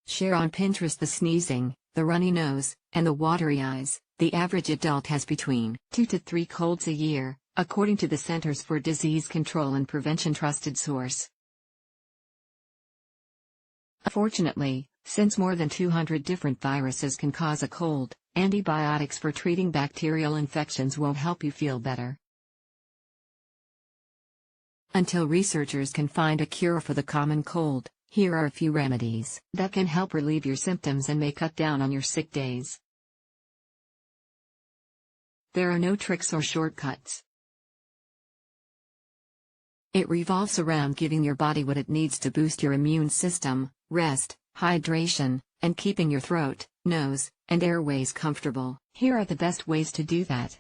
Share on Pinterest the sneezing, the runny nose, and the watery eyes. The average adult has between 2 to 3 colds a year, according to the Centers for Disease Control and Prevention trusted source. Unfortunately, since more than 200 different viruses can cause a cold, antibiotics for treating bacterial infections won't help you feel better. Until researchers can find a cure for the common cold, here are a few remedies that can help relieve your symptoms and may cut down on your sick days. There are no tricks or shortcuts. It revolves around giving your body what it needs to boost your immune system, rest, hydration, and keeping your throat, nose, and airways comfortable. Here are the best ways to do that.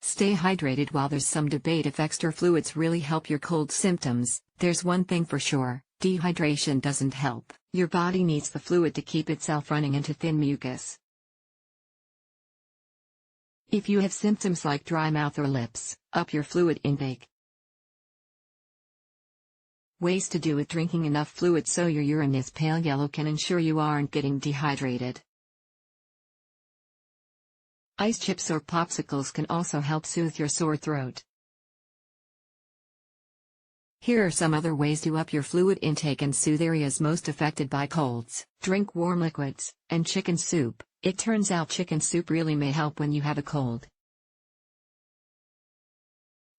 Stay hydrated. While there's some debate if extra fluids really help your cold symptoms, there's one thing for sure: dehydration doesn't help. Your body needs the fluid to keep itself running into thin mucus. If you have symptoms like dry mouth or lips, up your fluid intake. Ways to do it: drinking enough fluid so your urine is pale yellow can ensure you aren't getting dehydrated. Ice chips or popsicles can also help soothe your sore throat. Here are some other ways to up your fluid intake and soothe areas most affected by colds. Drink warm liquids, and chicken soup. It turns out chicken soup really may help when you have a cold.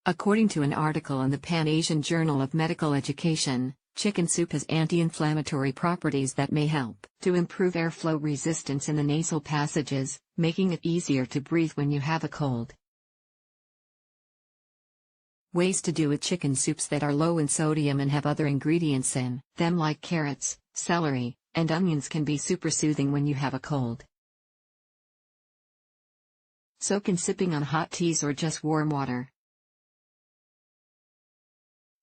According to an article in the Pan-Asian Journal of Medical Education, chicken soup has anti-inflammatory properties that may help to improve airflow resistance in the nasal passages, making it easier to breathe when you have a cold. Ways to do it: chicken soups that are low in sodium and have other ingredients in them like carrots, celery, and onions can be super soothing when you have a cold. Soak in sipping on hot teas or just warm water.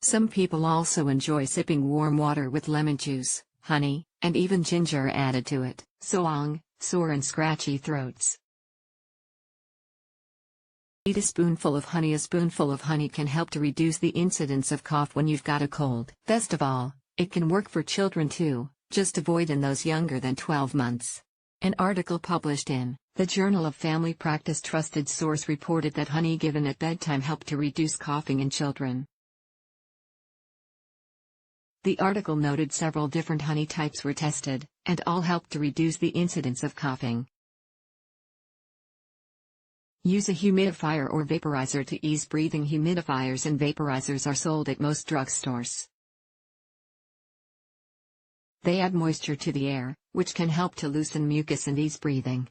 Some people also enjoy sipping warm water with lemon juice, honey, and even ginger added to it. Sore and scratchy throats. Eat a spoonful of honey. A spoonful of honey can help to reduce the incidence of cough when you've got a cold. Best of all, it can work for children too, just avoid in those younger than 12 months. An article published in the Journal of Family Practice trusted source reported that honey given at bedtime helped to reduce coughing in children. The article noted several different honey types were tested, and all helped to reduce the incidence of coughing. Use a humidifier or vaporizer to ease breathing. Humidifiers and vaporizers are sold at most drugstores. They add moisture to the air, which can help to loosen mucus and ease breathing.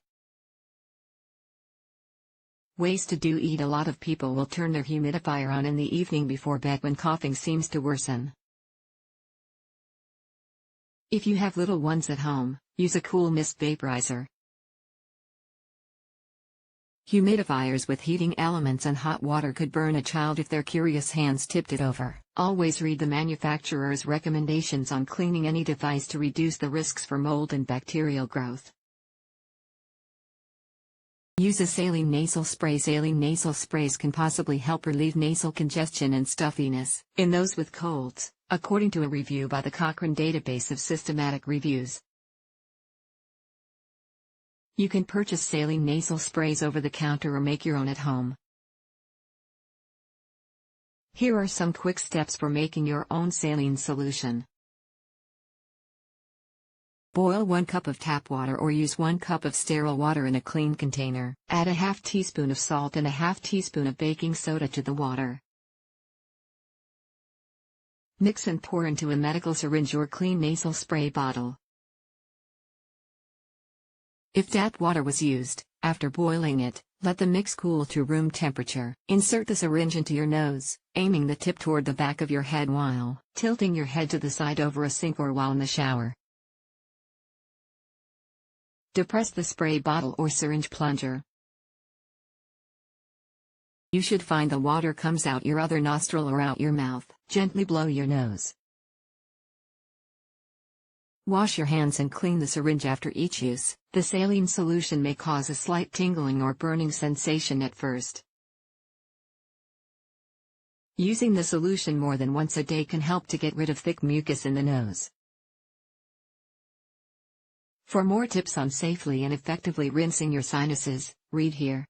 Ways to do it: a lot of people will turn their humidifier on in the evening before bed when coughing seems to worsen. If you have little ones at home, use a cool mist vaporizer. Humidifiers with heating elements and hot water could burn a child if their curious hands tipped it over. Always read the manufacturer's recommendations on cleaning any device to reduce the risks for mold and bacterial growth. Use a saline nasal spray. Saline nasal sprays can possibly help relieve nasal congestion and stuffiness in those with colds, according to a review by the Cochrane Database of Systematic Reviews. You can purchase saline nasal sprays over the counter or make your own at home. Here are some quick steps for making your own saline solution. Boil 1 cup of tap water or use 1 cup of sterile water in a clean container. Add a half teaspoon of salt and a half teaspoon of baking soda to the water. Mix and pour into a medical syringe or clean nasal spray bottle. If tap water was used, after boiling it, let the mix cool to room temperature. Insert the syringe into your nose, aiming the tip toward the back of your head while tilting your head to the side over a sink or while in the shower. Depress the spray bottle or syringe plunger. You should find the water comes out your other nostril or out your mouth. Gently blow your nose. Wash your hands and clean the syringe after each use. The saline solution may cause a slight tingling or burning sensation at first. Using the solution more than once a day can help to get rid of thick mucus in the nose. For more tips on safely and effectively rinsing your sinuses, read here.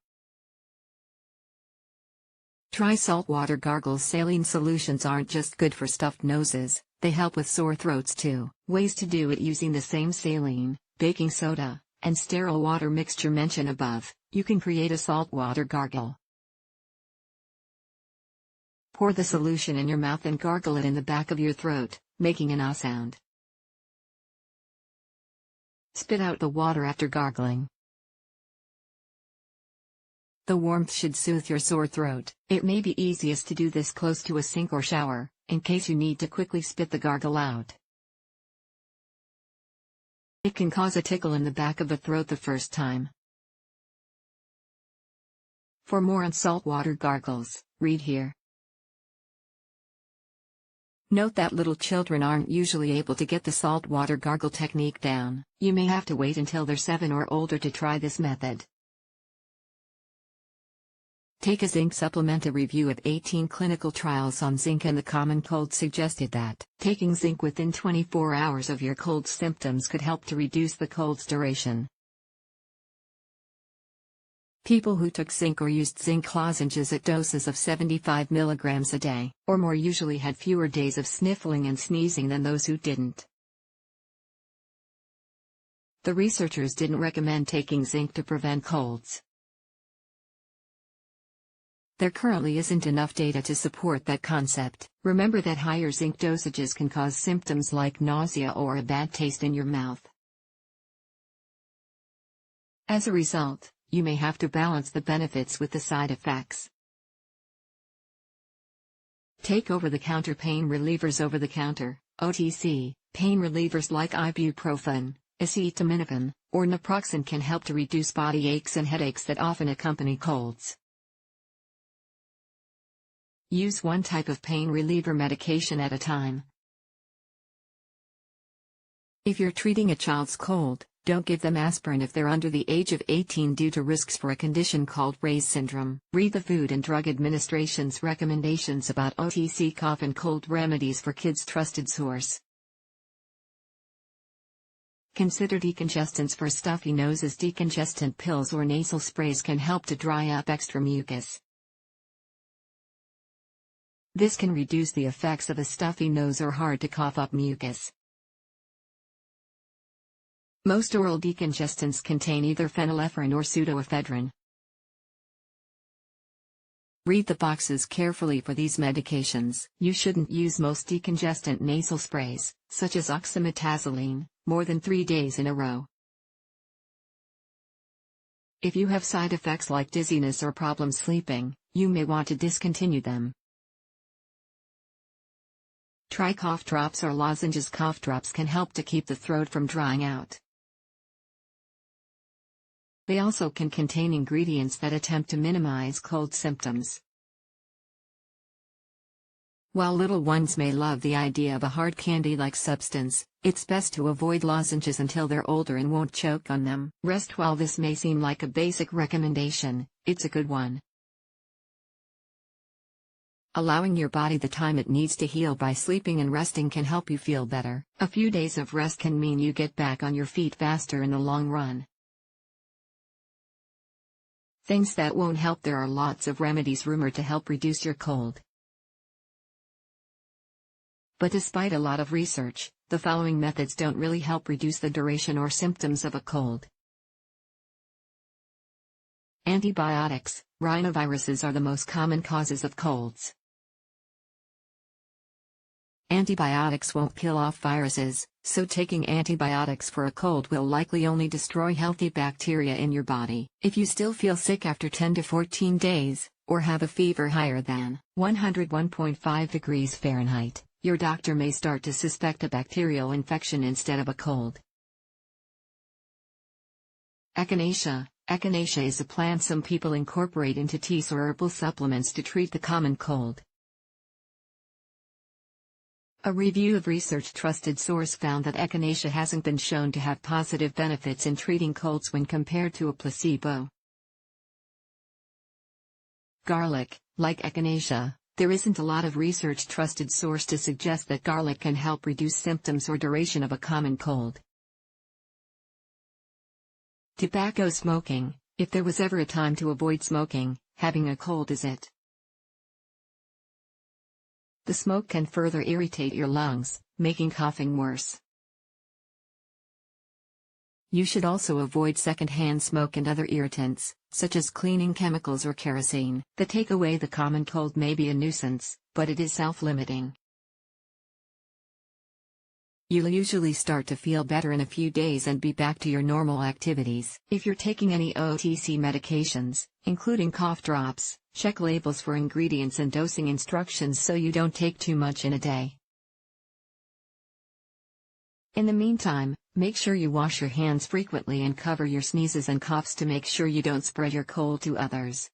Try saltwater gargles. Saline solutions aren't just good for stuffed noses, they help with sore throats too. Ways to do it: using the same saline, baking soda, and sterile water mixture mentioned above, you can create a saltwater gargle. Pour the solution in your mouth and gargle it in the back of your throat, making an ah sound. Spit out the water after gargling. The warmth should soothe your sore throat. It may be easiest to do this close to a sink or shower, in case you need to quickly spit the gargle out. It can cause a tickle in the back of the throat the first time. For more on saltwater gargles, read here. Note that little children aren't usually able to get the saltwater gargle technique down. You may have to wait until they're 7 or older to try this method. Take a zinc supplement. A review of 18 clinical trials on zinc and the common cold suggested that taking zinc within 24 hours of your cold symptoms could help to reduce the cold's duration. People who took zinc or used zinc lozenges at doses of 75 mg a day or more usually had fewer days of sniffling and sneezing than those who didn't. The researchers didn't recommend taking zinc to prevent colds. There currently isn't enough data to support that concept. Remember that higher zinc dosages can cause symptoms like nausea or a bad taste in your mouth. As a result, you may have to balance the benefits with the side effects. Take over-the-counter pain relievers. Over-the-counter, OTC, pain relievers like ibuprofen, acetaminophen, or naproxen can help to reduce body aches and headaches that often accompany colds. Use one type of pain reliever medication at a time. If you're treating a child's cold, don't give them aspirin if they're under the age of 18 due to risks for a condition called Ray's syndrome. Read the Food and Drug Administration's recommendations about OTC cough and cold remedies for kids' trusted source. Consider decongestants for stuffy noses. Decongestant pills or nasal sprays can help to dry up extra mucus. This can reduce the effects of a stuffy nose or hard to cough up mucus. Most oral decongestants contain either phenylephrine or pseudoephedrine. Read the boxes carefully for these medications. You shouldn't use most decongestant nasal sprays, such as oxymetazoline, more than 3 days in a row. If you have side effects like dizziness or problems sleeping, you may want to discontinue them. Try cough drops or lozenges. Cough drops can help to keep the throat from drying out. They also can contain ingredients that attempt to minimize cold symptoms. While little ones may love the idea of a hard candy-like substance, it's best to avoid lozenges until they're older and won't choke on them. Rest. While this may seem like a basic recommendation, it's a good one. Allowing your body the time it needs to heal by sleeping and resting can help you feel better. A few days of rest can mean you get back on your feet faster in the long run. Things that won't help. There are lots of remedies rumored to help reduce your cold. But despite a lot of research, the following methods don't really help reduce the duration or symptoms of a cold. Antibiotics. Rhinoviruses are the most common causes of colds. Antibiotics won't kill off viruses, so taking antibiotics for a cold will likely only destroy healthy bacteria in your body. If you still feel sick after 10 to 14 days, or have a fever higher than 101.5 degrees Fahrenheit, your doctor may start to suspect a bacterial infection instead of a cold. Echinacea. Echinacea is a plant some people incorporate into teas or herbal supplements to treat the common cold. A review of research trusted source found that echinacea hasn't been shown to have positive benefits in treating colds when compared to a placebo. Garlic. Like echinacea, there isn't a lot of research trusted source to suggest that garlic can help reduce symptoms or duration of a common cold. Tobacco smoking. If there was ever a time to avoid smoking, having a cold is it. The smoke can further irritate your lungs, making coughing worse. You should also avoid secondhand smoke and other irritants, such as cleaning chemicals or kerosene. The take away the common cold may be a nuisance, but it is self-limiting. You'll usually start to feel better in a few days and be back to your normal activities. If you're taking any OTC medications, including cough drops, check labels for ingredients and dosing instructions so you don't take too much in a day. In the meantime, make sure you wash your hands frequently and cover your sneezes and coughs to make sure you don't spread your cold to others.